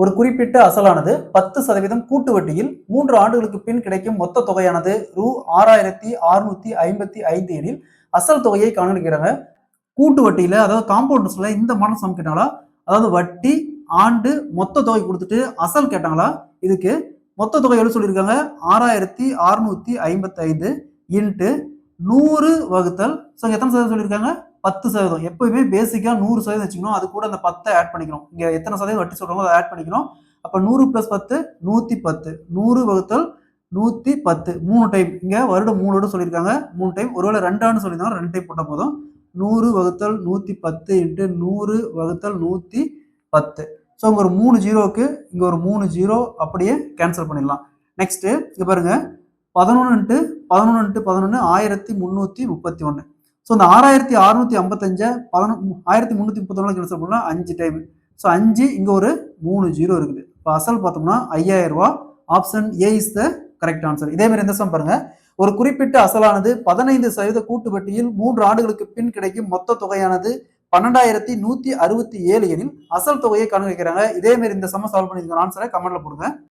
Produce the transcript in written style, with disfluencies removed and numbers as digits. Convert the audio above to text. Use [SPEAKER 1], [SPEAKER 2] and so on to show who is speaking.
[SPEAKER 1] ஒரு குறிப்பிட்ட அசலானது 10% கூட்டு வட்டியில் 3 ஆண்டுகளுக்கு பின் கிடைக்கும் மொத்த தொகையானது ரூ. 6655 எனில் அசல் தொகையை காண்கிறாங்க. கூட்டு வட்டியில அதாவது காம்பவுண்டர்ஸ்ல இந்த மாடல் சம் கேட்டாங்களா, அதாவது வட்டி ஆண்டு மொத்த தொகை கொடுத்துட்டு அசல் கேட்டாங்களா, இதுக்கு மொத்த தொகை எவ்வளவு சொல்லியிருக்காங்க 6655 இன்ட்டு 100 வகுத்தல் எத்தனை சதவீதம் சொல்லியிருக்காங்க 10%. எப்பவுமே பேசிக்கா 100% வச்சுக்கணும். அது கூட அந்த 10 ஆட் பண்ணிக்கணும். இங்க எத்தனை சதவீதம் வட்டி சொல்றாங்களோ அதை ஆட் பண்ணிக்கணும். அப்ப 100 பிளஸ் 10 110. 100 வகுத்தல் 110 3 டைம். இங்க வருடம் 3 வருடம் சொல்லியிருக்காங்க 3 டைம். ஒருவேளை 2 ஆண்டு சொல்லியிருந்தாங்க 2 டைம் போட்டா போதும். 100 வகுத்தல் 110 இன்ட்டு 100 வகுத்தல் 110. ஸோ இங்க ஒரு 3 ஜீரோக்கு இங்க ஒரு 3 ஜீரோ அப்படியே கேன்சல் பண்ணிடலாம். நெக்ஸ்ட் இங்க பாருங்க 11 இன்ட்டு 11 இன்ட்டு 11 1331. ஸோ இந்த 6655 1331 கேன்சல் பண்ணலாம் 5 டைம். ஸோ 5 இங்க ஒரு 3 ஜீரோ இருக்குது. இப்போ அசல் பார்த்தோம்னா 5000 ரூபாய். Option A is the correct answer. இதே மாதிரி இந்த சம் பாருங்க. ஒரு குறிப்பிட்ட அசலானது 15% கூட்டு வட்டியில் 3 ஆண்டுகளுக்கு பின் கிடைக்கும் மொத்த தொகையானது 12167 எனில் அசல் தொகையை காண்பிக்கிறாங்க. இதே மாதிரி இந்த சம சால்வ் பண்ணிருக்க ஆன்சரை கமெண்ட்ல போடுங்க.